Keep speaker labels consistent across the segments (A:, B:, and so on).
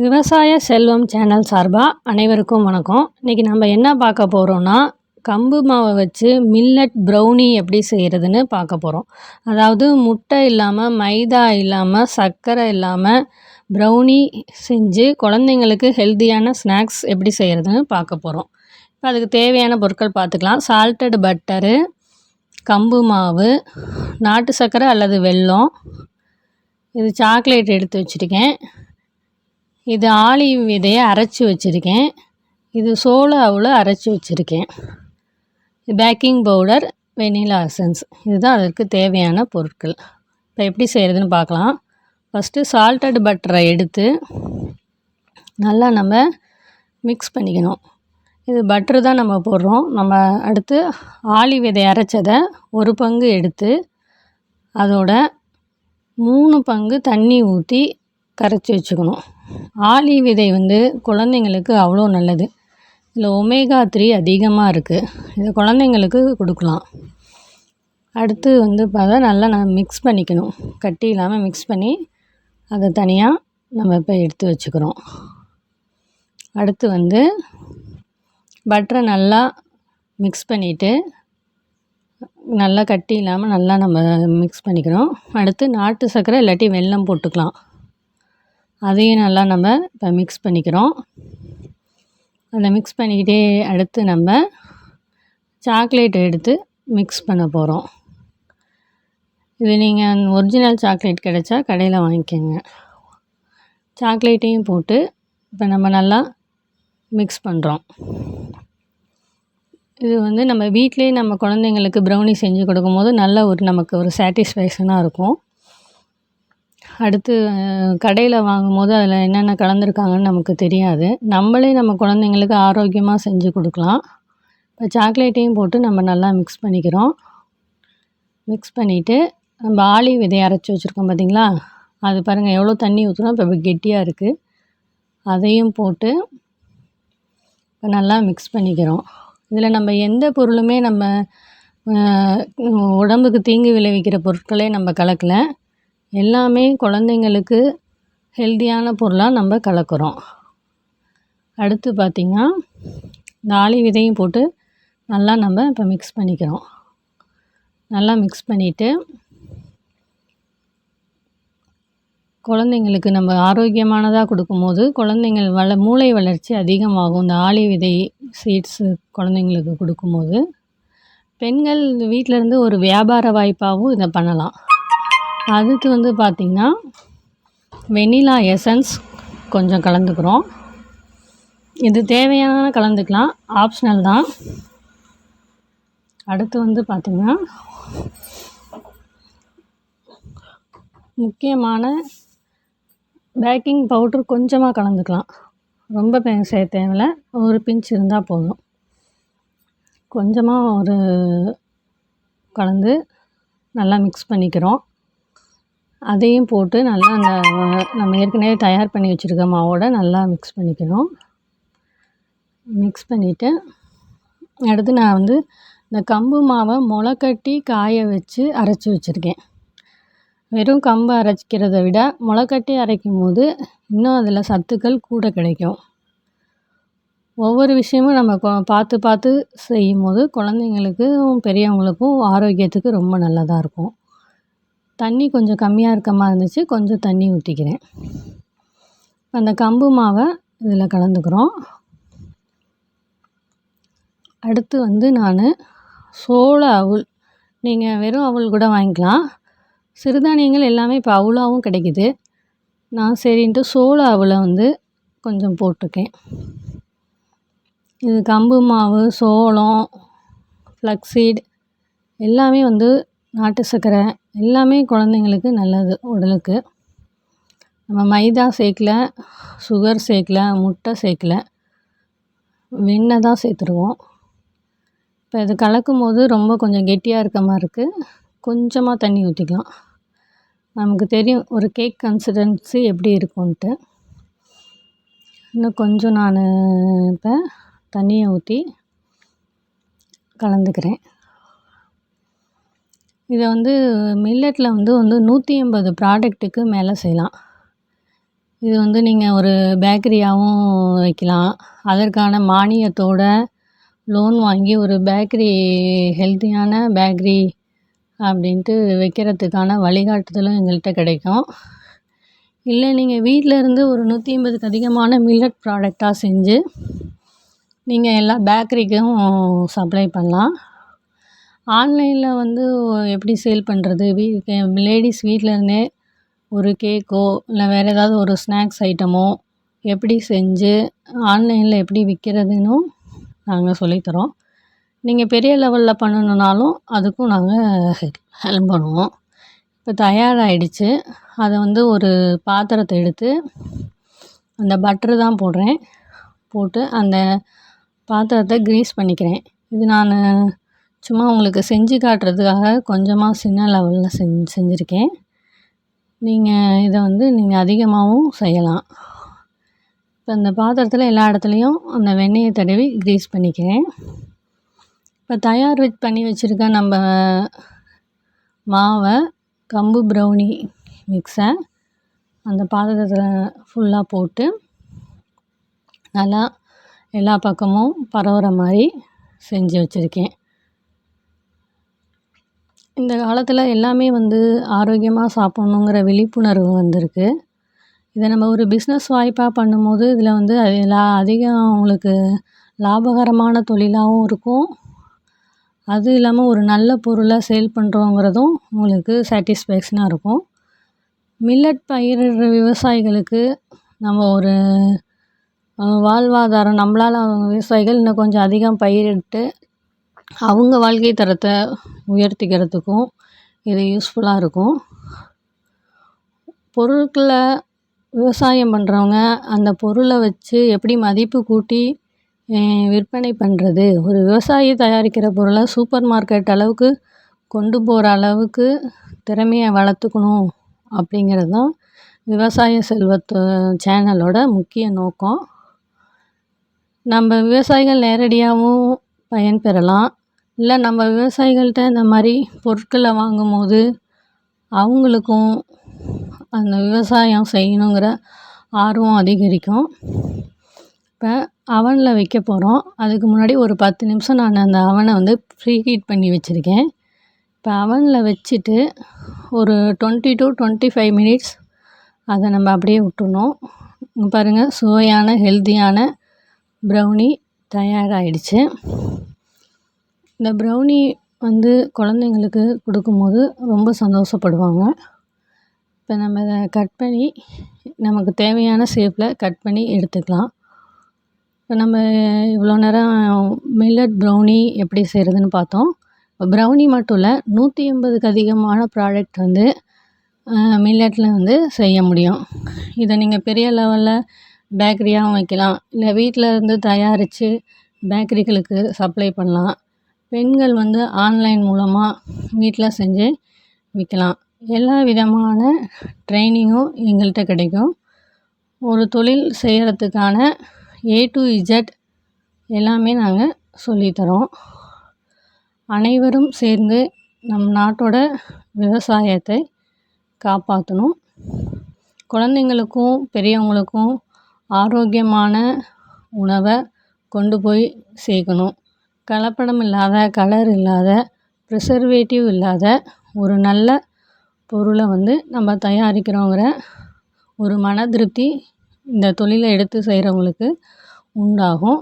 A: விவசாய செல்வம் சேனல் சார்பாக அனைவருக்கும் வணக்கம். இன்றைக்கி நம்ம என்ன பார்க்க போகிறோன்னா, கம்பு மாவை வச்சு மில்லட் ப்ரௌனி எப்படி செய்கிறதுன்னு பார்க்க போகிறோம். அதாவது முட்டை இல்லாமல், மைதா இல்லாமல், சர்க்கரை இல்லாமல் ப்ரௌனி செஞ்சு குழந்தைங்களுக்கு ஹெல்த்தியான ஸ்நாக்ஸ் எப்படி செய்கிறதுன்னு பார்க்க போகிறோம். இப்போ அதுக்கு தேவையான பொருட்கள் பார்த்துக்கலாம். சால்டட் பட்டரு, கம்பு மாவு, நாட்டு சர்க்கரை அல்லது வெல்லம், இது சாக்லேட் எடுத்து வச்சுருக்கேன். இது ஆலிவ் விதையை அரைச்சி வச்சுருக்கேன். இது சோள அவுளை அரைச்சி வச்சுருக்கேன். பேக்கிங் பவுடர், வெனிலா எசன்ஸ், இதுதான் அதற்கு தேவையான பொருட்கள். இப்போ எப்படி செய்கிறதுன்னு பார்க்கலாம். ஃபஸ்ட்டு சால்டட் பட்டரை எடுத்து நல்லா நம்ம மிக்ஸ் பண்ணிக்கணும். இது பட்ரு தான் நம்ம போடுறோம். நம்ம அடுத்து ஆலிவ் விதை அரைச்சதை 1 பங்கு எடுத்து அதோட 3 பங்கு தண்ணி ஊற்றி கரைச்சி வச்சுக்கணும். ஆலிவ் விதை குழந்தைங்களுக்கு அவ்வளோ நல்லது. இதில் ஒமேகா 3 அதிகமாக இருக்குது. இதை குழந்தைங்களுக்கு கொடுக்கலாம். அடுத்து பார்த்தா நல்லா நம்ம மிக்ஸ் பண்ணிக்கணும். கட்டி இல்லாமல் மிக்ஸ் பண்ணி அதை தனியாக நம்ம இப்போ எடுத்து வச்சுக்கிறோம். அடுத்து பட்டரை நல்லா மிக்ஸ் பண்ணிவிட்டு நல்லா கட்டி இல்லாமல் நல்லா நம்ம மிக்ஸ் பண்ணிக்கிறோம். அடுத்து நாட்டு சர்க்கரை இல்லாட்டி வெல்லம் போட்டுக்கலாம். அதையும் நல்லா நம்ம இப்போ மிக்ஸ் பண்ணிக்கிறோம். அதை மிக்ஸ் பண்ணிக்கிட்டே அடுத்து நம்ம சாக்லேட் எடுத்து மிக்ஸ் பண்ண போகிறோம். இது நீங்கள் ஒரிஜினல் சாக்லேட் கிடைச்சா கடையில் வாங்கிக்கோங்க. சாக்லேட்டையும் போட்டு இப்போ நம்ம நல்லா மிக்ஸ் பண்ணுறோம். இது நம்ம வீட்டிலே நம்ம குழந்தைங்களுக்கு ப்ரௌனி செஞ்சு கொடுக்கும்போது நல்ல நமக்கு ஒரு சாட்டிஸ்ஃபேக்ஷனாக இருக்கும். அடுத்து கடையில் வாங்கும்போது அதில் என்னென்ன கலந்துருக்காங்கன்னு நமக்கு தெரியாது. நம்மளே நம்ம குழந்தைங்களுக்கு ஆரோக்கியமாக செஞ்சு கொடுக்கலாம். இப்போ சாக்லேட்டையும் போட்டு நம்ம நல்லா மிக்ஸ் பண்ணிக்கிறோம். மிக்ஸ் பண்ணிவிட்டு நம்ம ஆலிவ் விதையை அரைச்சி வச்சுருக்கோம் பார்த்திங்களா, அது பாருங்கள் எவ்வளோ தண்ணி ஊற்றுறோம். இப்போ கெட்டியாக இருக்குது. அதையும் போட்டு இப்போ நல்லா மிக்ஸ் பண்ணிக்கிறோம். இதில் நம்ம எந்த பொருளுமே நம்ம உடம்புக்கு தீங்கு விளைவிக்கிற பொருட்களே நம்ம கலக்கலை. எல்லாமே குழந்தைங்களுக்கு ஹெல்த்தியான பொருளாக நம்ம கலக்கிறோம். அடுத்து பார்த்திங்கன்னா இந்த ஆலிவ் விதையும் போட்டு நல்லா நம்ம இப்போ மிக்ஸ் பண்ணிக்கிறோம். நல்லா மிக்ஸ் பண்ணிவிட்டு குழந்தைங்களுக்கு நம்ம ஆரோக்கியமானதாக கொடுக்கும்போது குழந்தைங்கள் மூளை வளர்ச்சி அதிகமாகும். இந்த ஆலிவ் விதை சீட்ஸு குழந்தைங்களுக்கு கொடுக்கும்போது பெண்கள் வீட்டிலேருந்து ஒரு வியாபார வாய்ப்பாகவும் இதை பண்ணலாம். அதுக்கு பார்த்திங்கன்னா வெனிலா எசன்ஸ் கொஞ்சம் கலந்துக்கிறோம். இது தேவையான கலந்துக்கலாம், ஆப்ஷனல் தான். அடுத்து பார்த்திங்கன்னா முக்கியமான பேக்கிங் பவுட்ரு கொஞ்சமாக கலந்துக்கலாம். ரொம்ப சேர்த்த தேவையில்லை, ஒரு பிஞ்ச் இருந்தால் போதும். கொஞ்சமாக கலந்து நல்லா மிக்ஸ் பண்ணிக்கிறோம். அதையும் போட்டு நல்லா நம்ம ஏற்கனவே தயார் பண்ணி வச்சுருக்க மாவோட நல்லா மிக்ஸ் பண்ணிக்கணும். மிக்ஸ் பண்ணிவிட்டு அடுத்து நான் இந்த கம்பு மாவை முளைக்கட்டி காய வச்சு அரைச்சி வச்சுருக்கேன். வெறும் கம்பு அரைக்கிறத விட முளைக்கட்டி அரைக்கும் போது இன்னும் அதில் சத்துக்கள் கூட கிடைக்கும். ஒவ்வொரு விஷயமும் நம்ம பார்த்து பார்த்து செய்யும் போது குழந்தைங்களுக்கும் பெரியவங்களுக்கும் ஆரோக்கியத்துக்கு ரொம்ப நல்லதாக இருக்கும். தண்ணி கொஞ்சம் கம்மியாக இருக்க மாதிரி இருந்துச்சு, கொஞ்சம் தண்ணி ஊற்றிக்கிறேன். அந்த கம்பு மாவை இதில் கலந்துக்கிறோம். அடுத்து நான் சோள அவுள், நீங்கள் வெறும் அவுள் கூட வாங்கிக்கலாம். சிறுதானியங்கள் எல்லாமே இப்போ அவுளாகவும் கிடைக்குது. நான் சரின்ட்டு சோள அவுளை கொஞ்சம் போட்டிருக்கேன். இது கம்பு மாவு, சோளம், ஃப்ளக்ஸீட் எல்லாமே நாட்டு சர்க்கரை எல்லாமே குழந்தைங்களுக்கு நல்லது உடலுக்கு. நம்ம மைதா சேர்க்கல, சுகர் சேர்க்கல, முட்டை சேர்க்கல, வெண்ணெய் தான் சேர்த்துருவோம். இப்போ இது கலக்கும் போது ரொம்ப கொஞ்சம் கெட்டியாக இருக்க மாதிரி இருக்குது. கொஞ்சமாக தண்ணி ஊற்றிக்கலாம். நமக்கு தெரியும் ஒரு கேக் கன்சிஸ்டன்சி எப்படி இருக்கும்ன்ட்டு. இன்னும் கொஞ்சம் நான் இப்போ தண்ணியை ஊற்றி கலந்துக்கிறேன். இதை மில்லட்டில் 180 ப்ராடக்ட்டுக்கு மேலே செய்யலாம். இது வந்து நீங்கள் ஒரு பேக்கரியாகவும் வைக்கலாம். அதற்கான மானியத்தோட லோன் வாங்கி ஒரு பேக்கரி ஹெல்த்தியான பேக்கரி அப்படின்ட்டு வைக்கிறதுக்கான வழிகாட்டுதலும் எங்கள்கிட்ட கிடைக்கும். இல்லை நீங்கள் வீட்டில் இருந்து ஒரு 150க்கு அதிகமான மில்லட் ப்ராடக்டாக செஞ்சு நீங்கள் எல்லா பேக்கரிக்கும் சப்ளை பண்ணலாம். ஆன்லைனில் வந்து எப்படி சேல் பண்ணுறது, லேடீஸ் வீட்டில் இருந்தே ஒரு கேக்கோ இல்லை வேறு ஏதாவது ஒரு ஸ்நாக்ஸ் ஐட்டமோ எப்படி செஞ்சு ஆன்லைனில் எப்படி விற்கிறதுன்னும் நாங்கள் சொல்லித்தரோம். நீங்கள் பெரிய லெவலில் பண்ணணுன்னாலும் அதுக்கும் நாங்கள் ஹெல்ப் பண்ணுவோம். இப்போ தயாராகிடுச்சு. அதை வந்து ஒரு பாத்திரத்தை எடுத்து அந்த பட்டரு தான் போடுறேன். போட்டு அந்த பாத்திரத்தை க்ரீஸ் பண்ணிக்கிறேன். இது நான் சும்மா உங்களுக்கு செஞ்சு காட்டுறதுக்காக கொஞ்சமாக சின்ன லெவலில் செஞ்சுருக்கேன். நீங்கள் இதை வந்து நீங்கள் அதிகமாகவும் செய்யலாம். இப்போ அந்த பாத்திரத்தில் எல்லா இடத்துலையும் அந்த வெண்ணெயை தடவி க்ரீஸ் பண்ணிக்கிறேன். இப்போ பண்ணி வச்சுருக்க நம்ம மாவை கம்பு ப்ரௌனி மிக்ஸை அந்த பாத்திரத்தில் ஃபுல்லாக போட்டு நல்லா எல்லா பக்கமும் பரவுற மாதிரி செஞ்சு வச்சுருக்கேன். இந்த காலத்தில் எல்லாமே வந்து ஆரோக்கியமாக சாப்பிட்ணுங்கிற விழிப்புணர்வு வந்திருக்கு. இதை நம்ம ஒரு பிஸ்னஸ் வாய்ப்பாக பண்ணும்போது இதில் வந்து அதிகம் அவங்களுக்கு லாபகரமான தொழிலாகவும் இருக்கும். அது இல்லாமல் ஒரு நல்ல பொருளை சேல் பண்ணுறோங்கிறதும் உங்களுக்கு சாட்டிஸ்ஃபேக்ஷனாக இருக்கும். மில்லட் பயிரிடுற விவசாயிகளுக்கு நம்ம ஒரு வாழ்வாதாரம் நம்மளால் விவசாயிகள் இன்னும் கொஞ்சம் அதிகம் பயிரிட்டு அவங்க வாழ்க்கை தரத்தை உயர்த்திக்கிறதுக்கும் இது யூஸ்ஃபுல்லாக இருக்கும். பொருட்களை விவசாயம் பண்ணுறவங்க அந்த பொருளை வச்சு எப்படி மதிப்பு கூட்டி விற்பனை பண்ணுறது, ஒரு விவசாயி தயாரிக்கிற பொருளை சூப்பர் மார்க்கெட் அளவுக்கு கொண்டு போகிற அளவுக்கு திறமையை வளர்த்துக்கணும் அப்படிங்கிறது தான் விவசாய செல்வத்து சேனலோட முக்கிய நோக்கம். நம்ம விவசாயிகள் நேரடியாகவும் பயன்பெறலாம். இல்லை நம்ம விவசாயிகள்கிட்ட இந்த மாதிரி பொருட்களை வாங்கும்போது அவங்களுக்கும் அந்த விவசாயம் செய்யணுங்கிற ஆர்வம் அதிகரிக்கும். இப்போ அவனில் வைக்க போகிறோம். அதுக்கு முன்னாடி ஒரு 10 நிமிஷம் நான் அந்த அவனை வந்து ப்ரீ ஹீட் பண்ணி வச்சுருக்கேன். இப்போ அவனில் வச்சுட்டு ஒரு 20 to 25 மினிட்ஸ் அதை நம்ம அப்படியே விட்டுறணும். பாருங்கள், சுவையான ஹெல்த்தியான ப்ரௌனி தயாராகிடுச்சு. இந்த ப்ரௌனி வந்து குழந்தைங்களுக்கு கொடுக்கும்போது ரொம்ப சந்தோஷப்படுவாங்க. இப்போ நம்ம இதை கட் பண்ணி நமக்கு தேவையான ஷேப்பில் கட் பண்ணி எடுத்துக்கலாம். இப்போ நம்ம இவ்வளோ நேரம் மில்லட் ப்ரௌனி எப்படி செய்கிறதுன்னு பார்த்தோம். இப்போ ப்ரௌனி மட்டும் இல்லை, 180க்கு அதிகமான ப்ராடக்ட் வந்து மில்லட்டில் வந்து செய்ய முடியும். இதை நீங்கள் பெரிய லெவலில் பேக்கரியாகவும் வைக்கலாம். இல்லை வீட்டில் இருந்து தயாரித்து பேக்கரிகளுக்கு சப்ளை பண்ணலாம். பெண்கள் வந்து ஆன்லைன் மூலமாக வீட்டில் செஞ்சு விற்கலாம். எல்லா விதமான ட்ரைனிங்கும் எங்கள்கிட்ட கிடைக்கும். ஒரு தொழில் செய்கிறதுக்கான A to Z எல்லாமே நாங்கள் சொல்லித்தரோம். அனைவரும் சேர்ந்து நம் நாட்டோட விவசாயத்தை காப்பாற்றணும். குழந்தைங்களுக்கும் பெரியவங்களுக்கும் ஆரோக்கியமான உணவை கொண்டு போய் சேர்க்கணும். கலப்படம் இல்லாத, கலர் இல்லாத, ப்ரிசர்வேட்டிவ் இல்லாத ஒரு நல்ல பொருளை வந்து நம்ம தயாரிக்கிறோங்கிற ஒரு மன திருப்தி இந்த தொழிலை எடுத்து செய்கிறவங்களுக்கு உண்டாகும்.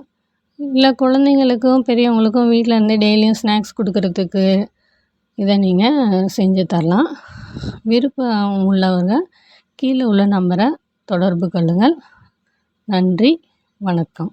A: இல்லை குழந்தைங்களுக்கும் பெரியவங்களுக்கும் வீட்டில் இருந்து டெய்லியும் ஸ்நாக்ஸ் கொடுக்கறதுக்கு இதை நீங்கள் செஞ்சு தரலாம். விருப்பம் உள்ளவங்க கீழே உள்ள நம்பரை தொடர்பு கொள்ளுங்கள். நன்றி, வணக்கம்.